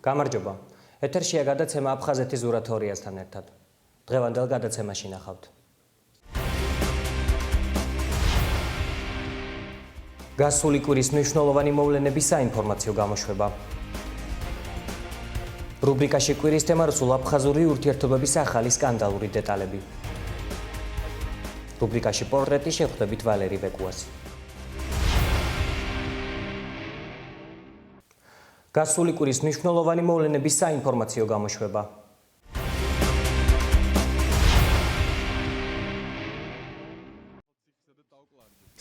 გამარჯობა. ეთერშია გადაცემა აფხაზეთის ურათორიასთან ერთად. დღევანდელ გადაცემაში ნახავთ. გასული კვირის მნიშვნელოვანი მოვლენების საინფორმაციო გამოშვება. რუბრიკაში კვირის თემა რუსულ-აფხაზური ურთიერთობების ახალი სკანდალური დეტალები. რუბრიკაში პორტრეტი შეხვდებით ვალერი ვეკუას. გასული კვირის მნიშვნელოვანი მოვლენების საინფორმაციო გამოშვება.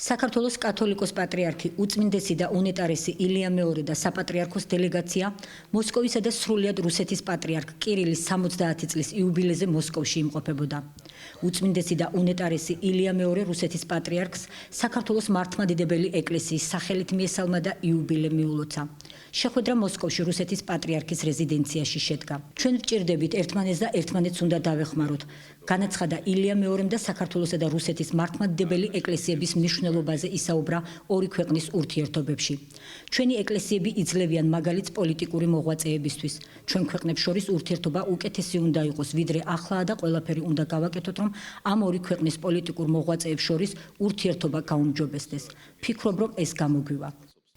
საქართველოს კათოლიკოს პატრიარქი უწმინდესი და უნეტარესი ილია მეორე და საპატრიარქოს დელეგაცია მოსკოვისა და სრულიად რუსეთის პატრიარქ კირილის 70 წლის იუბილეზე მოსკოვში იმყოფებოდა. უწმინდესი და უნეტარესი ილია მეორე რუსეთის პატრიარქს საქართველოს მართლმადიდებელი ეკლესიის სახელით მიესალმა და იუბილე მიულოცა. შეხვედრა მოსკოვში რუსეთის პატრიარქის რეზიდენციაში შედგა. ჩვენ ვჭირდებით ერთმანეთს და ერთმანეთს უნდა დავეხმაროთ. განაცხადა ილია მეორემ და საქართველოსა და რუსეთის მართლმადიდებელი ეკლესიების მნიშვნელობაზე ისაუბრა ორი ქვეყნის ურთიერთობებში. ჩვენი ეკლესიები იძლევიან მაგალითს პოლიტიკური მოღვაწეებისთვის. ჩვენ ქვეყნებს შორის ურთიერთობა უკეთესი უნდა იყოს, ვიდრე ახლაა და ყველაფერი უნდა გავაკეთოთ, რომ ამ ორი ქვეყნის პოლიტიკურ მოღვაწეებს შორის ურთიერთობა გაუმჯობესდეს. ფიქრობ, რომ ეს გამოგვივა.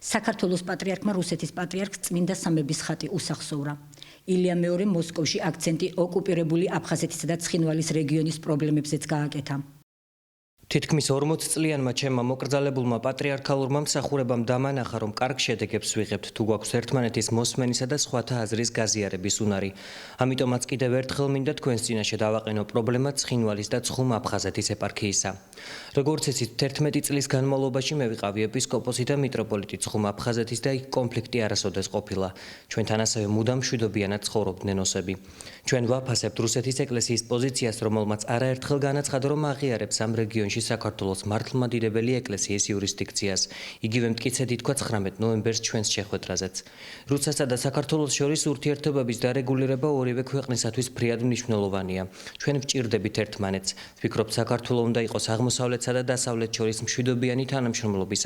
საქართველოს პატრიარქმა რუსეთის პატრიარქს წმინდა სამების ხატი უსახსოვრა. ილია მეორე მოსკოვში აქცენტი ოკუპირებული აფხაზეთისა და ცხინვალის რეგიონის პრობლემებზეც გააკეთა. თითქმის 40 წლიანმა ჩემმა მოკრძალებულმა პატრიარქალურმა მსახურებამ დამანახა, რომ კარგ შედეგებს ვიღებთ, თუ გვაქვს ერთმანეთის მოსმენისა და სხვათა აზრის გაზიარების უნარი. ამიტომაც კიდევ ერთხელ მინდა თქვენს წინაშე დავაყენო პრობლემა ცხინვალის და ცხუმ აფხაზეთის ეპარქიისა. როგორც იცით, 11 წლის განმავლობაში მე ვიყავი ეპისკოპოსი და მიტროპოლიტი ცხუმ აფხაზეთის და იქ კონფლიქტი არასოდეს ყოფილა. ჩვენთან ასევე მუდამ მშვიდობიანად ცხოვრობდნენ ოსები. ჩვენ ვაფასებთ რუსეთის ეკლესიის პოზიციას, რომელმაც არაერთხელ განაცხადა, რომ აღიარებს ამ რეგიონში საქართველოს მართლმადიდებელი ეკლესიის იურისდიქციას. იგივე მტკიცედ ითქვა 19 ნოემბერს ჩვენს შეხვედრაზეც. რუსეთსა და საქართველოს შორის ურთიერთობების დარეგულირება ორივე ქვეყნისათვის ფრიად მნიშვნელოვანია. ჩვენ ვჭირდებით ერთმანეთს. ვფიქრობ, საქართველო უნდა იყოს აღმოსავლეთსა და დასავლეთ შორის მშვიდობიანი თანამშრომლობის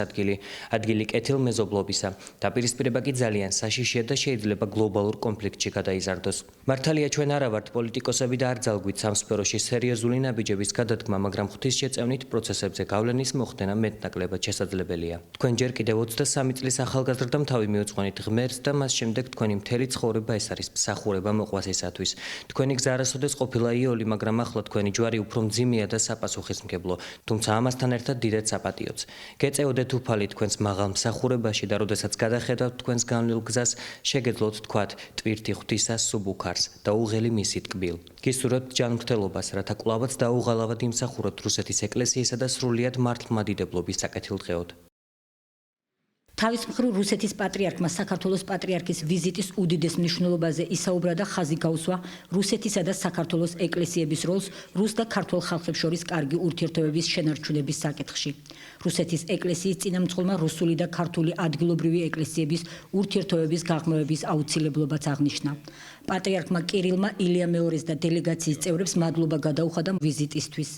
ადგილი კეთილმეზობლობისა. დაპირისპირება კი ძალიან საშიშია და შეიძლება გლობალურ კონფლიქტში გადაიზარდოს. მართალია ჩვენ არა ვართ პოლიტიკოსები და არ ძალგვით სამ სფეროში სერიოზული ნაბიჯების გადადგმა, მაგრამ ღვთისშეწევნით პროცესებზე გავლენის მოხდენა მეტნაკლებად შესაძლებელია. თქვენ ჯერ კიდევ 23 წლის ახალგაზრდამ თავი მიუძღვენით ღმერთს და მას შემდეგ თქვენი მთელი ცხოვრება ეს არის მსახურება მოყვასისათვის. თქვენი გზა არასოდეს ყოფილა იოლი, მაგრამ ახლა თქვენი ჯვარი უფრო მძიმეა და საპასუხისმგებლო, თუმცა ამასთან ერთად დიდად საპატიოც. გეწეოდეთ უფალი თქვენს მაღალ მსახურებაში და როდესაც გადახედავთ თქვენს განვლილ გზას, შეგეძლოთ თქვათ ტვირთი ღვთისა სუბუქარს და უღელი მისი ტკბილ. გისურვებთ ჯანმრთელობას, რათა კვლავაც დაუღალავად იმსახუროთ რუსეთის ეკლესიისა და სრულიად მართლმადიდებლობის საკეთილდღეოდ. თავის მხრივ რუსეთის პატრიარქმა საქართველოს პატრიარქის ვიზიტის უდიდეს მნიშვნელობაზე ისაუბრა და ხაზი გაუსვა რუსეთისა და საქართველოს ეკლესიების როლს რუს და ქართველ ხალხებს შორის კარგი ურთიერთობების შენარჩუნების საკითხში. რუსეთის ეკლესიის წინამძღოლმა რუსული და ქართული ადგილობრივი ეკლესიების ურთიერთობების გაღრმავების აუცილებლობაც აღნიშნა. პატრიარქმა კირილმა ილია მეორეს და დელეგაციის წევრებს მადლობა გადაუხადა ვიზიტისთვის.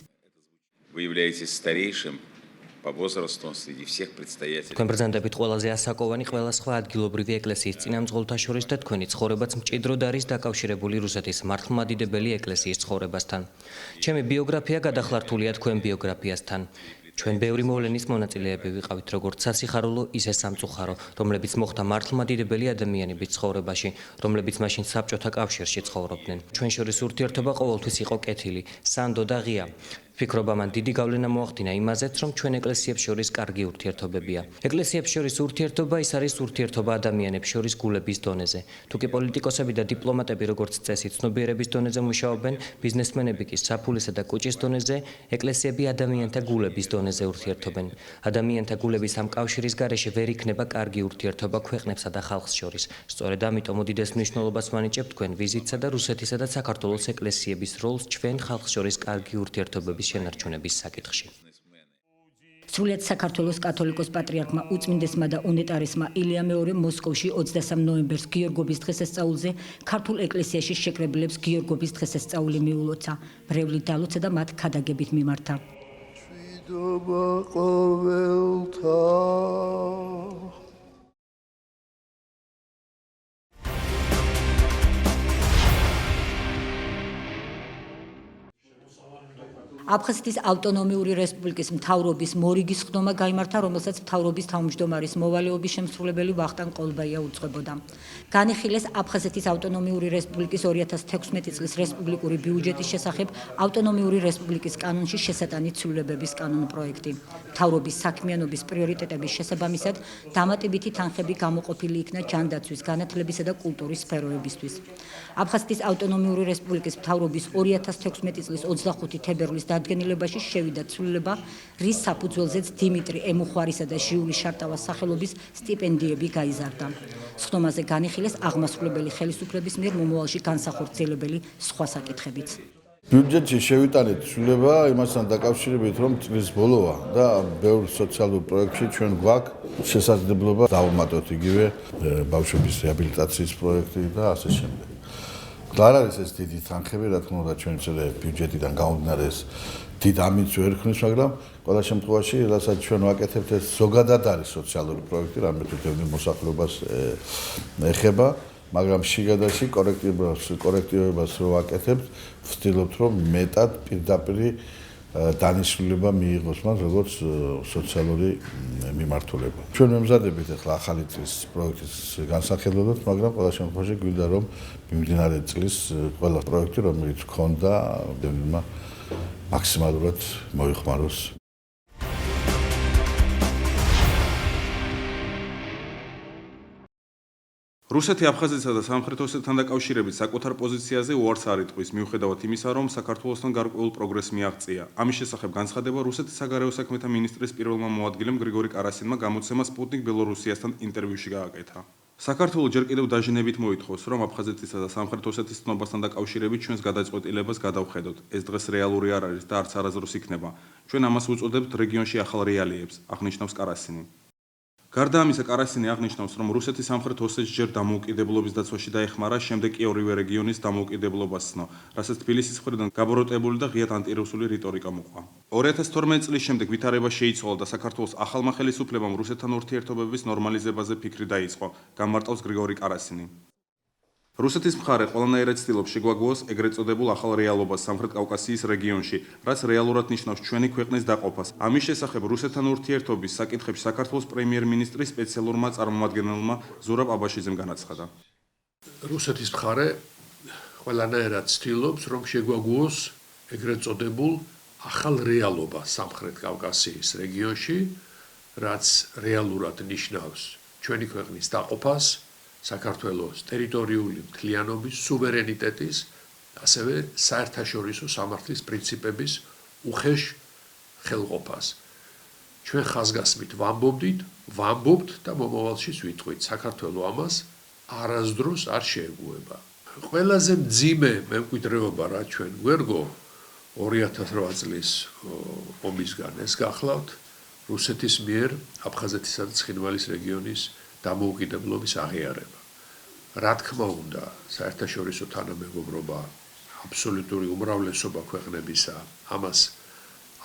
Вы являетесь старейшим по возрасту среди всех предстоятелей. თქვენ ბრძანდებით ყველაზე ასაკოვანი ყველა სხვა ადგილობრივი ეკლესიის წინამძღოლთა შორის და თქვენი ცხოვრებაც მჭიდროდ არის დაკავშირებული რუსეთის მართლმადიდებელი ეკლესიის ცხოვრებასთან. ჩემი ბიოგრაფია გადახლართულია თქვენ ბიოგრაფიასთან. ჩვენ ბევრი მოვლენის მონაწილეები ვიყავით, როგორც სასიხარულო, ისე სამწუხარო, რომლებიც მოხდა მართლმადიდებელი ადამიანების ცხოვრებაში, რომლებიც მაშინ საბჭოთა კავშირში ცხოვრობდნენ. ჩვენ შორის ურთიერთობა ყოველთვის იყო კეთილი, სანდო და ღია. ვფიქრობ, ამან დიდი გავლენა მოახდინა იმაზეც, რომ ჩვენ ეკლესიებს შორის კარგი ურთიერთობებია. ეკლესიებს შორის ურთიერთობა ის არის ურთიერთობა ადამიანებს შორის გულების დონეზე. თუ კი პოლიტიკოსები და დიპლომატები როგორც წესი ცნობიერების დონეზე მუშაობენ, ბიზნესმენები კი საფულისა და კუჭის დონეზე, ეკლესიები ადამიანთა გულების დონეზე ურთიერთობენ. ადამიანთა გულების ამ კავშირის გარეშე ვერ იქნება კარგი ურთიერთობა ქვეყნებსა და ხალხს შორის. სწორედ ამიტომ უდიდეს მნიშვნელობას ვანიჭებ თქვენ ვიზიტსა და რუსეთისა და საქართველოს ეკლესიების როლს ჩვენ ხალხს შორის კარგი ურთიერთობების შენარჩუნების საკითხში. სრულიად საქართველოს კათოლიკოს პატრიარქმა უწმინდესმა და უნეტარესმა ილია მეორე მოსკოვში 23 ნოემბერს გიორგობის დღესასწაულზე ქართულ ეკლესიაში შეკრებილებს გიორგობის დღესასწაული მიულოცა. მრევლი დალოცა და მათ ქადაგებით მიმართა. აფხაზეთის ავტონომიური რესპუბლიკის მთავრობის მორიგის ხდომა გაიმართა, რომელსაც მთავრობის თავმჯდომარის მოვალეობის შემსრულებელი ვახტანგ ყოლბაია უძღვებოდა. განიხილეს აფხაზეთის ავტონომიური რესპუბლიკის 2016 წლის რესპუბლიკური ბიუჯეტის შესახებ ავტონომიური რესპუბლიკის კანონში შესატანით ცვლილებების კანონ პროექტი. მთავრობის საქმიანობის პრიორიტეტების შესაბამისად დამატებითი თანხები გამოყოფილი იქნა ჯანდაცვის, განათლებისა და კულტურის სფეროებისთვის. აფხაზეთის ავტონომიური რესპუბლიკის მთავრობის 2016 წლის 25 თებერვლის დადგენილებაში შევიდა ცვლილება, რის საფუძველზეც დიმიტრი ემუხვარისა და ჟიული შარტავას სახელობის სტიპენდიები გაიზარდა. სხდომაზე განიხილეს აღმასრულებელი ხელისუფლების მიერ მომავალში განსახორციელებელი სხვა საკითხებიც. ბიუჯეტში შევიტანეთ ცვლილება იმასთან დაკავშირებით, რომ წლის ბოლოა და ბევრ სოციალურ პროექტში ჩვენ გვაქვს შესაძლებლობა დავუმატოთ იგივე ბავშვების რეაბილიტაციის პროექტი და ასე შემდეგ. არ არის ეს დიდი თანხები, რა თქმა უნდა, ჩვენ ბიუჯეტიდან გამომდინარე ეს დიდ ამინდს ვერ ქმნის, მაგრამ ყველა შემთხვევაში, რასაც ჩვენ ვაკეთებთ, ეს ზოგადად არის სოციალური პროექტი, რამე თუ დევნილ მოსახლეობას ეხება, მაგრამ შიგადაში კორექტირებას რო ვაკეთებთ, ვცდილობთ, რომ მეტად პირდაპირ დანიშნულება მიიღოს მას როგორც სოციალური მიმართულება. ჩვენ ვემზადებით ახლა ახალი წლის პროექტის განსახილველად, მაგრამ ყველა შემთხვევაში გვინდა რომ მიმდინარე წლის ყველა პროექტი, რომელიც გქონდა, მაქსიმალურად მოიხმაროს. რუსეთი აფხაზეთსა და სამხრეთ ოსეთთან დაკავშირებით საკუთარ პოზიციაზე უარს არ იტყვის, მიუხედავად იმისა, რომ საქართველოსთან გარკვეულ პროგრესს მიაღწია. ამის შესახებ განცხადება რუსეთის საგარეო საქმეთა მინისტრის პირველმა მოადგილემ გრიგორი კარასინმა გამოცემა სპუტნიკ ბელორუსიასთან ინტერვიუში გააკეთა. საქართველო ჯერ კიდევ დაჟინებით მოითხოვს, რომ აფხაზეთისა და სამხრეთ ოსეთის ცნობასთან დაკავშირებით ჩვენს გადაწყვეტილებას გადავხედოთ. ეს დღეს რეალური არ არის და არც არასდროს იქნება. ჩვენ ამას ვუწოდებთ რეგიონში ახალ რეალიებს, აღნიშნავს კარასინი. გარდა ამისა, კარასინი აღნიშნავს, რომ რუსეთი სამხრეთ ოსეთს ჯერ დამოუკიდებლობის დაცვაში დაეხმარა, შემდეგ კი ორივე რეგიონის დამოუკიდებლობას ცნო, რასაც თბილისის მხრიდან გაბოროტებული და ღიად ანტირუსული რიტორიკა მოყვა. 2012 წლის შემდეგ ვითარება შეიცვალა და საქართველოს ახალმა ხელისუფლებამ რუსეთთან ურთიერთობების ნორმალიზებაზე ფიქრი დაიწყო, გამარტავს გრიგორი კარასინი. რუსეთის მხარე ყველანაირად ცდილობს შეგვაგუოს ეგრეთ წოდებულ ახალ რეალობას სამხრეთ კავკასიის რეგიონში, რაც რეალურად ნიშნავს ჩვენი ქვეყნის დაყოფას. ამის შესახებ რუსეთთან ურთიერთობის საკითხებში საქართველოს პრემიერ-მინისტრის სპეციალურმა წარმომადგენელმა ზურაბ აბაშიძემ განაცხადა. რუსეთის მხარე ყველანაირად ცდილობს, რომ შეგვაგუოს ეგრეთ წოდებულ ახალ რეალობას სამხრეთ კავკასიის რეგიონში, რაც რეალურად ნიშნავს ჩვენი ქვეყნის დაყოფას, საქართველოს ტერიტორიული მთლიანობის, სუვერენიტეტის, ასევე საერთაშორისო სამართლის პრინციპების უხეშ ხელყოფას. ჩვენ ხაზგასმით ვამბობთ და მომავალშიც ვიტყვით, საქართველოს ამას არასდროს არ შეეგუება. ყველაზე მძიმე მემკვიდრეობა, რაც ჩვენ გვერგო 2008 წლის ომისგან ეს გახლავთ რუსეთის მიერ აფხაზეთისა და ცხინვალის რეგიონის დამოუკიდებლობის აღიარება. რა თქმა უნდა, საერთაშორისო თანამეგობრობა აბსოლუტური უმრავლესობა ქვეყნებისა ამას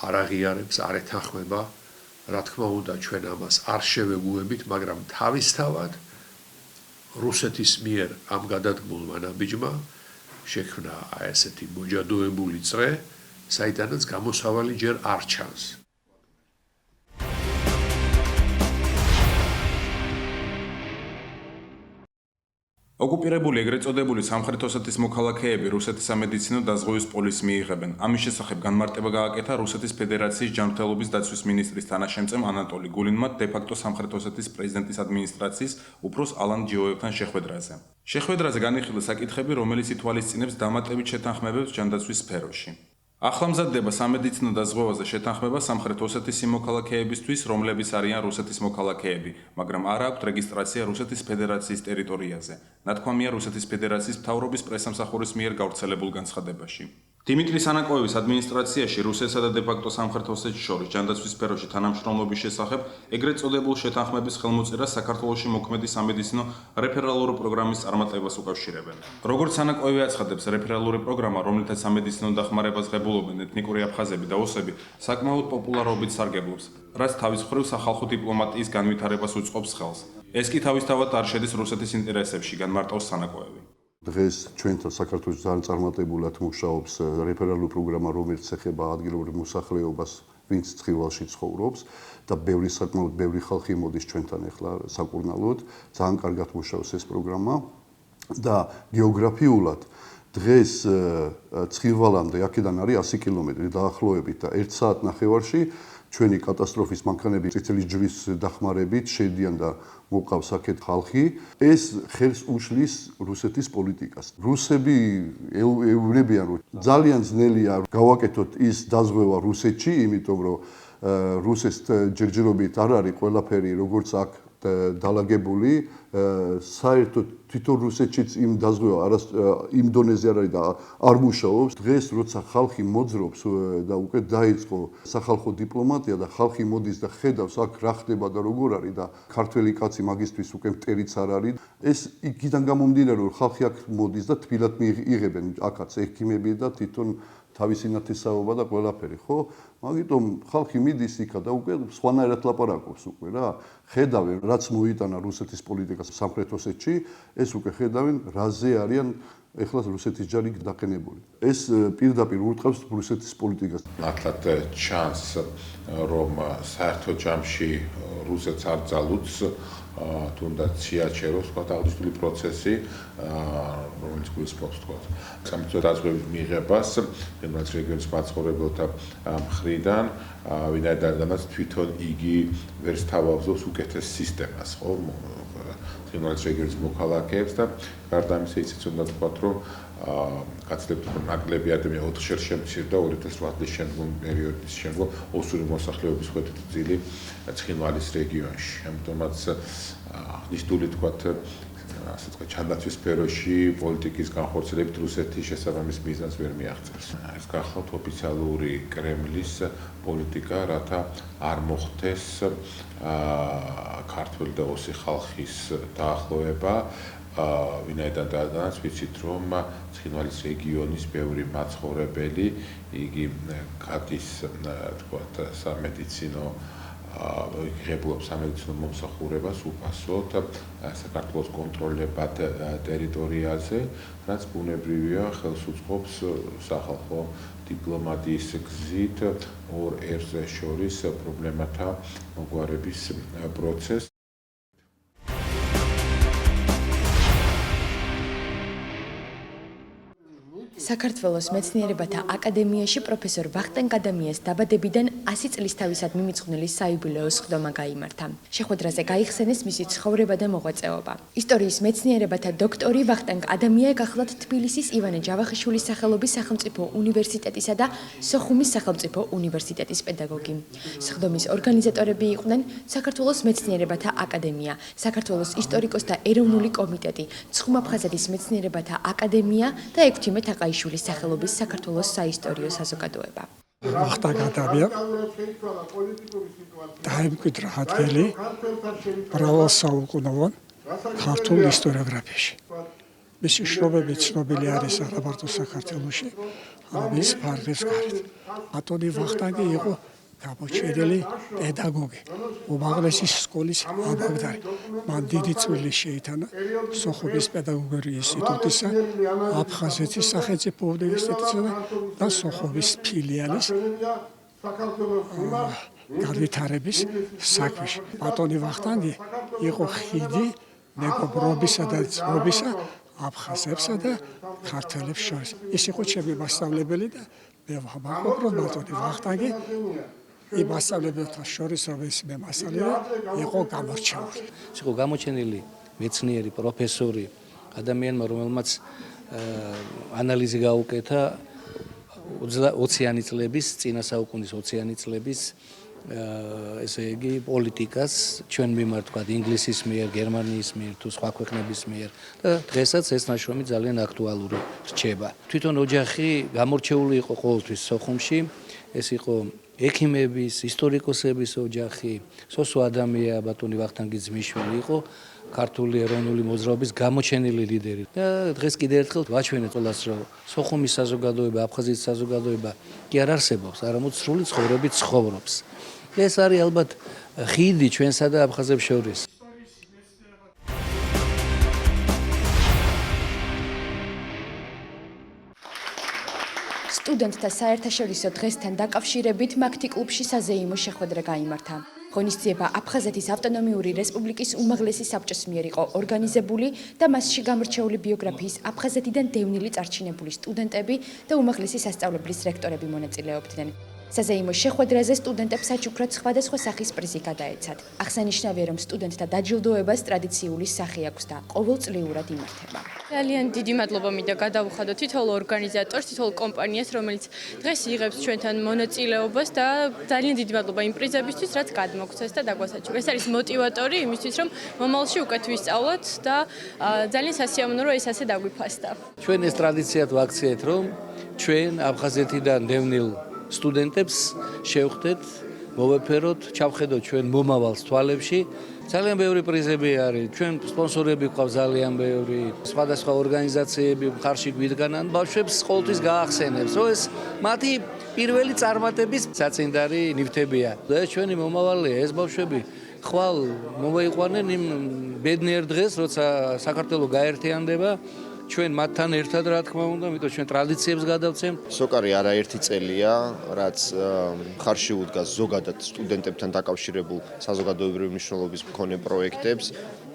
არ აღიარებს, არ ეთანხმება. რა თქმა უნდა, ჩვენ ამას არ შევეგუებით, მაგრამ თავისთავად რუსეთის მიერ ამ გადადგმულმა ნაბიჯმა შექმნა ესეთი მოჯადოებული წრე, საიდანაც გამოსავალი ჯერ არ ჩანს. ოკუპირებული ეგრეთ წოდებული სამხრეთ ოსეთის მოქალაქეები რუსეთის სამედიცინო დაზღვევის პოლისს მიიღებენ. ამის შესახებ განმარტება გააკეთა რუსეთის ფედერაციის ჯანმრთელობის დაცვის მინისტრის თანაშემწემ ანატოლი გულინმა დე-ფაქტო სამხრეთ ოსეთის პრეზიდენტის ადმინისტრაციის უფროს ალან ჯიოევთან შეხვედრაზე. შეხვედრაზე განიხილეს საკითხები, რომელიც ითვალისწინებს დამატებით შეთანხმებებს ჯანდაცვის სფეროში. ახლა მზადდება სამედიცინო დაზღვევაზე შეთანხმება სამხრეთ ოსეთის მოქალაქეებისთვის, რომლებიც არიან რუსეთის მოქალაქეები, მაგრამ არ აქვთ რეგისტრაცია რუსეთის ფედერაციის ტერიტორიაზე. ნათქვამია რუსეთის ფედერაციის მთავრობის პრესამსახურის მიერ გავრცელებულ განცხადებაში. დიმიტრი სანაკოევის ადმინისტრაციაში რუსეთსა და დე-ფაქტო სამხრეთ ოსეთს შორის ჯანდაცვის სფეროში თანამშრომლობის შესახებ ეგრეთ წოდებულ შეთანხმების ხელმოწერას საქართველოში მოქმედი სამედიცინო რეფერალური პროგრამის წარმატებას უკავშირებენ. როგორც სანაკოევი აცხადებს, რეფერალური პროგრამა, რომლითაც სამედიცინო დახმარებას ღებულობენ ეთნიკური აფხაზები და ოსები, საკმაოდ პოპულარობით სარგებლობს, რაც თავის მხრივ სახალხო დიპლომატიის განვითარებას უწყობს ხელს. ეს კი თავისთავად არ შედის რუსეთის ინტერესებში, განმარტავს სანაკოევი. დღეს ჩვენთან საქართველოს ძალიან წარმატებულად მუშაობს რეფერალური პროგრამა, რომელიც ეხება ადგილობრივ მოსახლეობას, ვინც ცხინვალში ცხოვრობს და საკმაოდ ბევრი ხალხი მოდის ჩვენთან ახლა საკურნალოდ. ძალიან კარგად მუშაობს ეს პროგრამა და გეოგრაფიულად დღეს ცხინვალამდე აქედან არის 100 კილომეტრი დაახლოებით და 1 საათნახევარში ჩვენი კატასტროფის მანქანები წითელი ჯვრის დახმარებით შედიან და მოყავს აქეთ ხალხი. ეს ხელს უშლის რუსეთის პოლიტიკას. რუსები ეუბნებიან, რომ ძალიან ძნელია გავაკეთოთ ის დაზღვევა რუსეთში, იმიტომ რომ რუსეთს ჯერჯერობით არ არის ყველაფერი როგორც აქ დალაგებული, საერთოდ თვითონ რუსეთშიც იმ დაზღვევა იმ დონეზე არ არის და არ მუშაობს. დღეს როცა ხალხი მოძრობს და უკვე დაიწყო სახალხო დიპლომატია და ხალხი მოდის და ხედავს აქ რა ხდება და როგორ არის და ქართველი კაცი მაგისტრის უკვე მტერიც არ არის. ეს იქიდან გამომდინარე რომ ხალხი აქ მოდის და თბილად იღებენ აქაც ექიმები და თვითონ თავისი ნათესაობა და ყველაფერი, ხო? მაგიტომ ხალხი მიდის იქა და უკვე სხვანაირად ლაპარაკობს უკვე რა. ხედავენ რაც მოიტანა რუსეთის პოლიტიკას სამხრეთ ოსეთში, ეს უკვე ხედავენ რაზე არიან ეხლა რუსეთის ჯარი დაყენებული. ეს პირდაპირ ურტყავს რუსეთის პოლიტიკას. მართლაც ჩანს რომ საერთო ჯამში რუსეთს არ ძალუძს თუნდაც შეაჩეროს თქვა აღნიშნული პროცესი, რომელიც გულისხმობს თქვა სამწუხაროდ დაზღვევის მიღებას რომელსაც რეგიონის მაცხოვრებელთა მხრიდან, ვინაიდანაც თვითონ იგი ვერ სთავაზობს უკეთეს სისტემას, ხო? რომელსაც რეგიონის მოქალაქეებს და გარდა ამისა ისიც უნდა თქვა, რომ გაცლებთ რომ ნაკლები ადამიანი 4-ჯერ შემცირდა 2008 წლის შემდგომ პერიოდის შემდგომ ოსური მოსახლეობის ხვედრილი ცხინვალის რეგიონში. ამიტომაც ნიშნული თქვა ასე თქვა ჩანდაცვის სფეროში პოლიტიკის განხორციელებით რუსეთის შესაბამის მიზანს ვერ მიაღწევს. ეს გახლავთ ოფიციალური კრემლის პოლიტიკა, რათა არ მოხდეს ქართველი და ოსი ხალხის დაახლოება. ვინაიდანაც ვიცით რომ ცხინვალის რეგიონის ბევრი მაცხოვრებელი იგი გადის თქვათ სამედიცინო ღებულობს სამედიცინო მომსახურებას უფასოდ საქართველოს კონტროლებად ტერიტორიაზე, რაც ბუნებრივია ხელს უწყობს სახალხო დიპლომატიის გზით ორ ერს შორის პრობლემათა მოგვარების პროცესს. საქართველოს მეცნიერებათა აკადემიაში პროფესორ ვახტანგ ადამიანის დაბადებიდან 100 წლისთავისად მიმიწყვნელი საიუბილეო სხდომა გაიმართა. შეხვედრაზე გაიხსენეს მისი ცხოვრება და მოღვაწეობა. ისტორიის მეცნიერებათა დოქტორი ვახტანგ ადამია გახლავთ თბილისის ივანე ჯავახიშვილის სახელობის სახელმწიფო უნივერსიტეტისა და სოხუმის სახელმწიფო უნივერსიტეტის პედაგოგი. სხდომის ორგანიზატორები იყვნენ საქართველოს მეცნიერებათა აკადემია, საქართველოს ისტორიკოსთა ეროვნული კომიტეტი, ცხუმაფხაზეთის მეცნიერებათა აკადემია და ექვთიმე თაყაიშვილის სახელობის საქართველოს საისტორიო საზოგადოება. ვახტანგ ადამია დაიმკვიდრა ადგილი მრავალსაუკუნოვან ქართულ ისტორიოგრაფიაში. მისი შრომები ცნობილი არის არა მარტო საქართველოში, არამედ მის ფარგლებს გარეთ. ბატონი ვახტანგი იყო გამოჩენილი პედაგოგი, უმაღლესი სკოლის ამბაგდარი. მან დიდი წვლილი შეიტანა სოხუმის პედაგოგიური ინსტიტუტისა, აფხაზეთის სახელმწიფო უნივერსიტეტისა და სოხუმის ფილიალის განვითარების საქმეში. ბატონი ვახტანგი იყო ხიდი მეგობრობისა და ძმობისა აფხაზებსა და ქართველებს შორის. ის იყო ჩემი მასწავლებელი და მე ვამაყობ რომ ბატონი ვახტანგი იმ მასწავლებელთა შორის, რომელიც მე მასწავლე, იყო გამორჩეული. ის იყო გამოჩენილი მეცნიერი პროფესორი, ადამიანმა, რომელმაც ანალიზი გაუკეთა 20-იანი წლების, წინა საუკუნის 20-იანი წლების ესე იგი პოლიტიკას ჩვენ მიმართ თქვა ინგლისის მიერ, გერმანიის მიერ თუ სხვა ქვეყნების მიერ და დღესაც ეს ნაშრომი ძალიან აქტუალური რჩება. თვითონ ოჯახი გამორჩეული იყო ყოველთვის სოხუმში, ეს იყო ექიმების, ისტორიკოსების ოჯახი, სოსო ადამია ბატონი ვახტანგი ძმისშვილი იყო ქართული ეროვნული მოძრაობის გამოჩენილი ლიდერი. და დღეს კიდევ ერთხელ ვაჩვენეთ ყველას, რომ სოხუმის საზოგადოება, აფხაზეთის საზოგადოება კი არ არსებობს, არამედ სრული ცხოვრებით ცხოვრობს. ეს არის ალბათ ხიდი ჩვენსა და აფხაზებს შორის. სტუდენტთა საერთაშორისო დღესთან დაკავშირებით მაგთი კლუბში საზეიმო შეხვედრა გაიმართა. ღონისძიება აფხაზეთის ავტონომიური რესპუბლიკის უმაღლესი საბჭოს მიერ იყო ორგანიზებული და მასში გამორჩეული ბიოგრაფიის აფხაზეთიდან დევნილი წარჩინებული სტუდენტები და უმაღლესი სასწავლებლის რექტორები მონაწილეობდნენ. საზეიმო შეხვედრაზე სტუდენტებს საჩუქრად სხვადასხვა სახის პრიზი გადაეცათ. აღსანიშნავია, რომ სტუდენტთა დაჯილდოებას ტრადიციული სახე აქვს და ყოველწლიურად იმართება. ძალიან დიდი მადლობა მინდა გადავუხადო თითოეულ ორგანიზატორს, თითოეულ კომპანიას, რომელიც დღეს იღებს ჩვენთან მონაწილეობას და ძალიან დიდი მადლობა იმ პრიზებისთვის, რაც გადმოგცეს და დაგვასაჩუქრეს. ეს არის მოტივატორი იმისთვის, რომ მომავალში უკეთ ვისწავლოთ და ძალიან სასიამოვნო რომ ეს ასე დაგვიფასდა. ჩვენ ეს ტრადიციად ვაქციეთ, რომ ჩვენ აფხაზეთიდან დევნილ სტუდენტებს შევხვდეთ, მოვეფეროთ, ჩავხედოთ ჩვენ მომავალს თვალებში. ძალიან ბევრი პრიზები არის. ჩვენ სპონსორები გვყავს ძალიან ბევრი, სხვადასხვა ორგანიზაციები მხარში გვიდგანან, ბავშვებს ყოველთვის გაახსენებს, რომ ეს მათი პირველი წარმატების საწინდარი ნივთებია. და ეს ჩვენი მომავალია, ეს ბავშვები ხვალ მომაიყვანენ იმ ბედნიერ დღეს, როცა საქართველო გაერთიანდება. ჩვენ მათთან ერთად რა თქმა უნდა, იმიტომ ჩვენ ტრადიციებს გადავცემ. სოკარი არაერთი წელია, რაც მხარში უდგას ზოგადად სტუდენტებთან დაკავშირებულ საზოგადოებრივი მნიშვნელობის მქონე პროექტებს.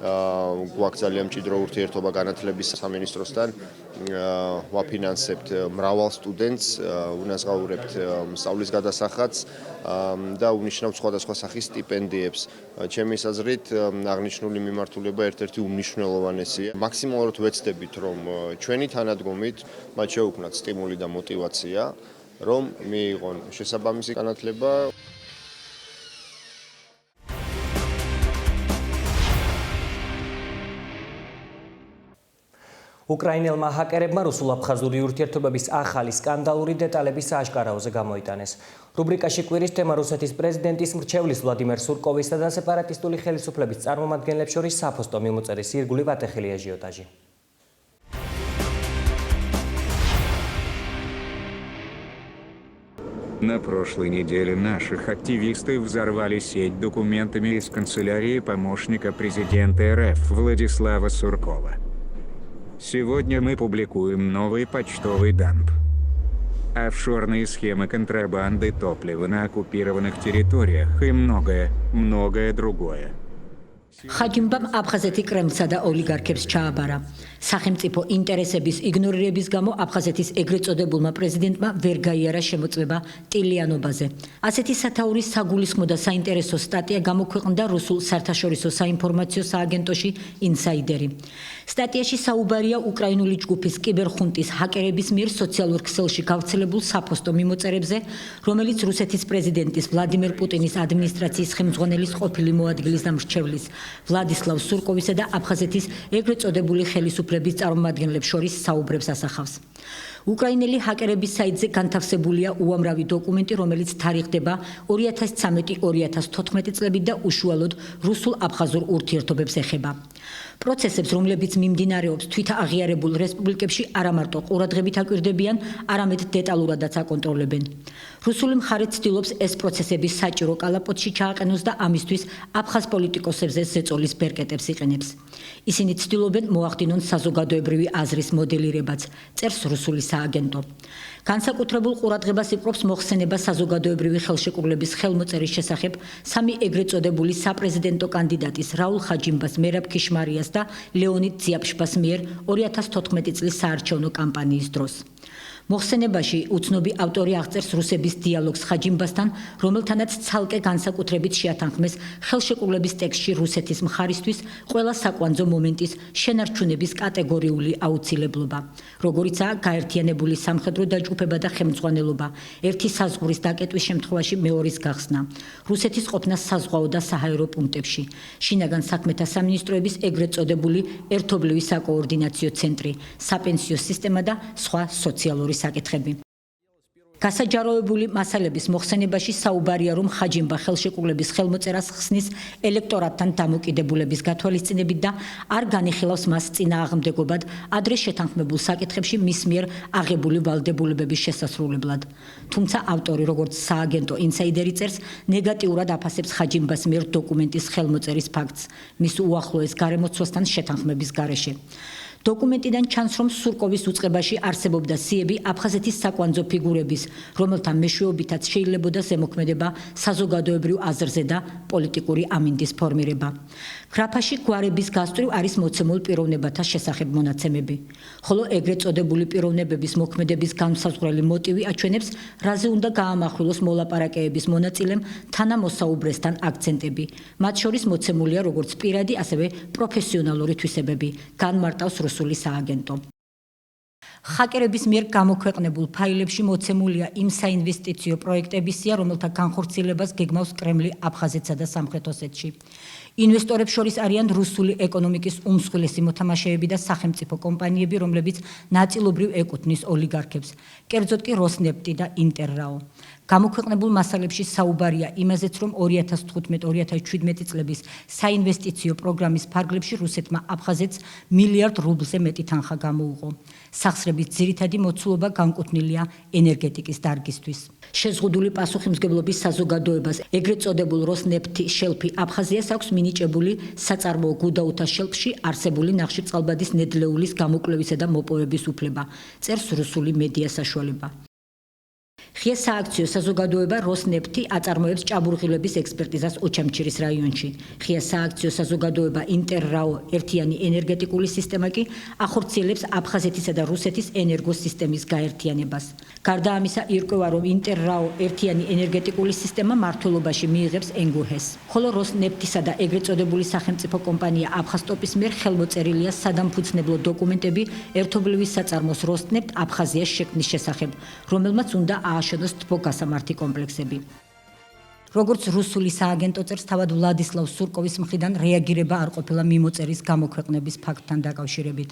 გვაქვს ძალიან მჭიდრო ურთიერთობა განათლების სამინისტროსთან. ვაფინანსებთ მრავალ სტუდენტს, უნაზღაურებთ სწავლის გადასახადს და უნიშნავთ სხვადასხვა სახის სტიპენდიებს. ჩემი აზრით, აღნიშნული მიმართულება ერთ-ერთი უმნიშვნელოვანესია. მაქსიმალურად ვეცდებით, რომ ჩვენი თანადგომით მათ შეუქმნათ სტიმული და мотиваცია, რომ მიიღონ შესაბამისი განათლება. უკრაინელმა ჰაკერებმა რუსულ-აფხაზური ურთიერთობების ახალი სკანდალური დეტალები სააშკარაოზე გამოიტანეს. რუბრიკაში კვირის თემა რუსეთის პრეზიდენტის მრჩევლის ვლადიმერ სურკოვისა და სეპარატისტული ხელისუფლების წარმომადგენლებს შორის საფოსტო მიმოწერის ირგვლივ ატეხილი აჟიოტაჟი. На прошлой неделе наших активисты взорвали сеть документами из канцелярии помощника президента РФ Владислава Суркова. Сегодня мы публикуем новый почтовый дамп. Офшорные схемы контрабанды топлива на оккупированных территориях и многое другое. ხაჯიმბამ აფხაზეთი კრემლსა და ოლიგარქებს ჩააბარა. სახელმწიფო ინტერესების იგნორირების გამო აფხაზეთის ეგრეთ წოდებულმა პრეზიდენტმა ვერ გაიარა შემოწმება ტილიანობაზე. ასეთი სათაურის საგულისხმო და საინტერესო სტატია გამოქვეყნდა რუსულ საერთაშორისო საინფორმაციო სააგენტოში ინსაიდერი. სტატიაში საუბარია უკრაინული ჯგუფის კიბერხუნტის ჰაკერების მიერ სოციალურ ქსელში გავრცელებულ საფოსტო მიმოწერებზე, რომელიც რუსეთის პრეზიდენტის ვლადიმერ პუტინის ადმინისტრაციის ხელმძღვანელის ყოფილი მოადგილის და მრჩევლის ვლადისლავ სურკოვისა და აფხაზეთის ეგრეთ წოდებული ხელისუფლების წარმომადგენლებს შორის საუბრებს ასახავს. უკრაინელი ჰაკერების საიტზე განთავსებულია უამრავი დოკუმენტი, რომელიც თარიღდება 2013-2014 წლებით და უშუალოდ რუსულ-აფხაზურ ურთიერთობებს ეხება. პროცესებს, რომლებიც მიმდინარეობს თვითაღიარებულ რესპუბლიკებში, არა მარტო ყურადღებით აკვირდებიან, არამედ დეტალურადაც აკონტროლებენ. რუსული მხარე ცდილობს ეს პროცესები საჭირო კალაპოტში ჩააყენოს და ამისთვის აფხაზ პოლიტიკოსებზე ზეწოლის ბერკეტებს იყენებს. ისინი ცდილობენ მოახდინონ საზოგადოებრივი აზრის მოდელირებაც, წერს რუსული სააგენტო. განსაკუთრებულ ყურადღებას იპყრობს მოხსენება საზოგადოებრივი ხელშეკრულების ხელმოწერის შესახებ სამი ეგრეთ წოდებული საპრეზიდენტო კანდიდატის რაულ ხაჯიმბას, მერაბ ქიშმარიას და ლეონიდ ძიაპშპას მიერ 2014 წლის საარჩევნო კამპანიის დროს. მოხსენებაში უცნობი ავტორი აღწერს რუსების დიალოგს ხაჯიმბასთან, რომელთანაც ცალკე განსაკუთრებით შეათანხმეს ხელშეკრულების ტექსტში რუსეთის მხარისთვის ყველა საკვანძო მომენტის შენარჩუნების კატეგორიული აუცილებლობა, როგორიცაა გაერთიანებული სამხედრო დაჯგუფება და ხელმძღვანელობა, ერთი საზღვრის დაკეტვის შემთხვევაში მეორის გახსნა, რუსეთის ყოფნა საზღვაო და საჰაერო პუნქტებში, შინაგან საქმეთა სამინისტროების ეგრეთ წოდებული ერთობლივი საკოორდინაციო ცენტრი, საპენსიო სისტემა და სხვა სოციალური საკითხები. გასაჯაროებული მასალების მოხსენებაში საუბარია, რომ ხაჯიმბა ხელშეკრულების ხელმოწერას ხსნის ელექტორატთან დამოკიდებულების გათვალისწინებით და არ განიხილავს მას წინააღმდეგობად ადრე შეთანხმებულ საკითხებში მის მიერ აღებული ვალდებულებების შესასრულებლად. თუმცა ავტორი, როგორც სააგენტო ინსაიდერი წერს, ნეგატიურად აფასებს ხაჯიმბას მიერ დოკუმენტის ხელმოწერის ფაქტს, მის უახლოეს გარემოცვასთან შეთანხმების გარეშე. დოკუმენტიდან ჩანს, რომ სურკოვის უწყებაში არსებობდა სიები აფხაზეთის საკვანძო ფიგურების, რომელთა მეშვეობითაც შეიძლებოდა ზემოქმედება საზოგადოებრივ აზრზე და პოლიტიკური ამინდის ფორმირება. გრაფაში გვარების გასწვრივ არის მოცემულ პიროვნებათა შესახებ მონაცემები, ხოლო ეგრეთ წოდებული პიროვნებების მოქმედების განსაზღვრელი მოტივი აჩვენებს, რაზე უნდა გაამახვილოს მოლაპარაკებების მონაწილემ თანამოსაუბრესთან აქცენტები. მათ შორის მოცემულია როგორც პირადი, ასევე პროფესიონალური თვისებები, განმარტავს რუსული სააგენტო. ჰაკერების მიერ გამოქვეყნებულ ფაილებში მოცემულია იმ საინვესტიციო პროექტების სია, რომელთა განხორციელებას გეგმავს კრემლი აფხაზეთსა და სამხრეთ ოსეთში. ინვესტორებს შორის არიან რუსული ეკონომიკის უმსხვილესი მოთამაშეები და სახელმწიფო კომპანიები, რომლებიც ნაწილობრივ ეკუთვნის ოლიგარქებს, კერძოდ კი როსნეფტი და ინტერრაო. გამოქვეყნებულ მასალებში საუბარია იმაზეც, რომ 2015-2017 წლების საინვესტიციო პროგრამის ფარგლებში რუსეთმა აფხაზეთს $1 მილიარდ მეტი თანხა გამოუღო. სახსრების ძირითადი მოცულობა განკუთვნილია ენერგეტიკის დარგისთვის. შეზღუდული პასუხისმგებლობის საზოგადოებას, ეგრეთ წოდებულ როსნეფტი შელფი აფხაზიას აქვს მინიჭებული საწარმოო გუდაუთა შელფში არსებული ნახშირწყალბადის ნედლეულის გამოკვლევისა და მოპოვების უფლება, წერს რუსული მედია საშუალება. ღია სააქციო საზოგადოება როსნეფტი აწარმოებს ჭაბურღილების ექსპერტიზას ოჩამჩირის რაიონში. ღია სააქციო საზოგადოება ინტერრაო ერთიანი ენერგეტიკული სისტემა კი ახორციელებს აფხაზეთისა და რუსეთის ენერგოსისტემის გაერთიანებას. გარდა ამისა, ირკვევა, რომ ინტერრაო ერთიანი ენერგეტიკული სისტემა მმართველობაში მიიღებს ენგუჰეს, ხოლო როსნეფტისა და ეგრეთ წოდებული სახელმწიფო კომპანია აფხაზტოპის მიერ ხელმოწერილია სადამფუძნებლო დოკუმენტები ერთობლივი საწარმოს როსნეფტ აფხაზიას შექმნის შესახებ, რომელმაც უნდა ააშენოს თბოგასამართი კომპლექსები. როგორც რუსული სააგენტო წერს, თავად ვლადისლავ სურკოვის მხრიდან რეაგირება არ ყოფილა მიმოწერის გამოქვეყნების ფაქტთან დაკავშირებით.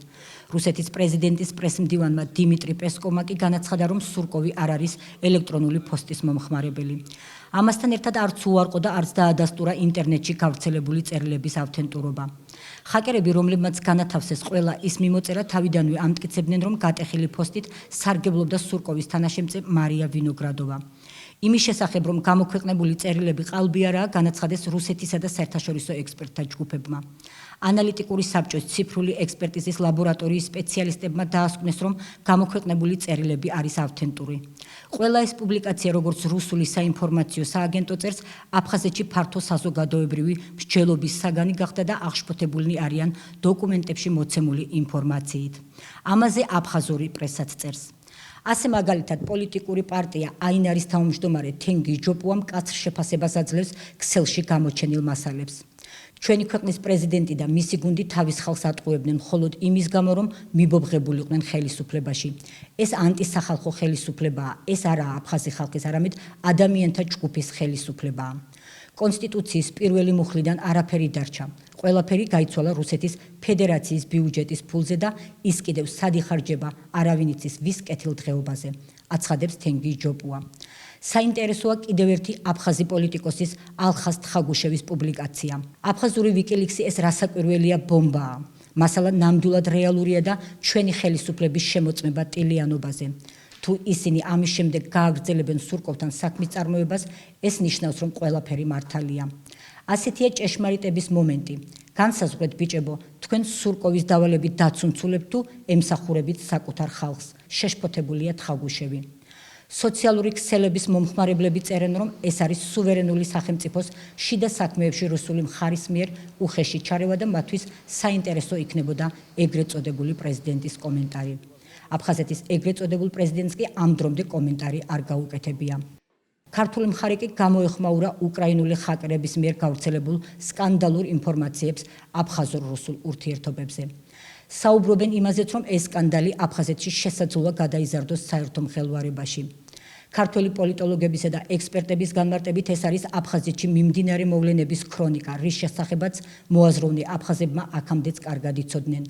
რუსეთის პრეზიდენტის პრესმდივანმა დიმიტრი პესკოვმა კი განაცხადა, რომ სურკოვი არ არის ელექტრონული პოსტის მომხმარებელი. ამასთან ერთად არც უარყო და არც დაადასტურა ინტერნეტში გავრცელებული წერილების ავთენტურობა. ჰაკერები, რომლებმაც განათავსეს ყველა ის მიმოწერა, თავიდანვე ამტკიცებდნენ, რომ გატეხილი პოსტით სარგებლობდა სურკოვის თანაშემწე მარია ვინოგრადოვა. იმის შესახებ, რომ გამოქვეყნებული წერილები ყალბი არაა, განაცხადეს რუსეთისა და საერთაშორისო ექსპერტთა ჯგუფებმა. ანალიტიკური საბჭოს ციფრული ექსპერტიზის ლაბორატორიის სპეციალისტებმა დაასკვნეს, რომ გამოქვეყნებული წერილები არის ავთენტური. ყველა ეს პუბლიკაცია, როგორც რუსული საინფორმაციო სააგენტო წერს, აფხაზეთში ფართო საზოგადოებრივი მსჯელობის საგანი გახდა და აღშფოთებულნი არიან დოკუმენტებში მოცემული ინფორმაციით. ამაზე აფხაზური პრესაც წერს. ასე მაგალითად, პოლიტიკური პარტია აინარის თავმჯდომარე თენგიზ ჯოპუამ მკაცრ შეფასებას აძლევს ქსელში გამოჩენილ მასალებს. ჩვენი ქვეყნის პრეზიდენტი და მისი გუნდი თავის ხალხს ატყუებდნენ მხოლოდ იმის გამო, რომ მიბობღებულიყვნენ ხელისუფლებაში. ეს ანტისახალხო ხელისუფლებაა, ეს არაა აფხაზი ხალხის, არამედ ადამიანთა ჯგუფის ხელისუფლებაა. კონსტიტუციის პირველი მუხლიდან არაფერი დარჩა. ყველაფერი გაიცვალა რუსეთის ფედერაციის ბიუჯეტის ფულზე და ის კიდევ სად იხარჯება, არავინ იცის ვის კეთილდღეობაზე, აცხადებს თენგიზ ჯოპუა. საინტერესოა კიდევ ერთი აფხაზი პოლიტიკოსის ალხაზ თხაგუშევის პუბლიკაცია. აფხაზური ვიკილიქსი ეს რასაკვირველია ბომბაა. მასალა ნამდვილად რეალურია და ჩვენი ხელისუფლების შემოწმება ტილიანობაზე. თუ ისინი ამის შემდეგ გააგრძელებენ სურკოვთან საქმის წარმოებას, ეს ნიშნავს, რომ ყველაფერი მართალია. ასეთია ჭეშმარიტების მომენტი. განსაზღვრეთ ბიჭებო, თქვენ სურკოვის დავალებით დაცუნცულებთ თუ ემსახურებით საკუთარ ხალხს, შეშფოთებულია თხაგუშევი. სოციალური ქსელების მომხმარებლები წერენ, რომ ეს არის სუვერენული სახელმწიფოს შიდა საქმეებში რუსული მხარის მიერ უხეში ჩარევა და მათთვის საინტერესო იქნებოდა ეგრეთ წოდებული პრეზიდენტის კომენტარი. აფხაზეთის ეგრეთ წოდებულ პრეზიდენტს კი ამ დრომდე კომენტარი არ გაუკეთებია. ქართული მხარე კი გამოეხმაურა უკრაინული ჰაკერების მიერ გავრცელებულ სკანდალურ ინფორმაციებს აფხაზურ-რუსულ ურთიერთობებზე. საუბრობენ იმაზეც, რომ ეს სკანდალი აფხაზეთში შესაძლოა გადაიზარდოს საერთო მხელვარებაში. ქართველი პოლიტოლოგებისა და ექსპერტების განმარტებით ეს არის აფხაზეთში მიმდინარე მოვლენების ქრონიკა, რის შესახებაც მოაზროვნე აფხაზებმა აქამდეც კარგად იცოდნენ.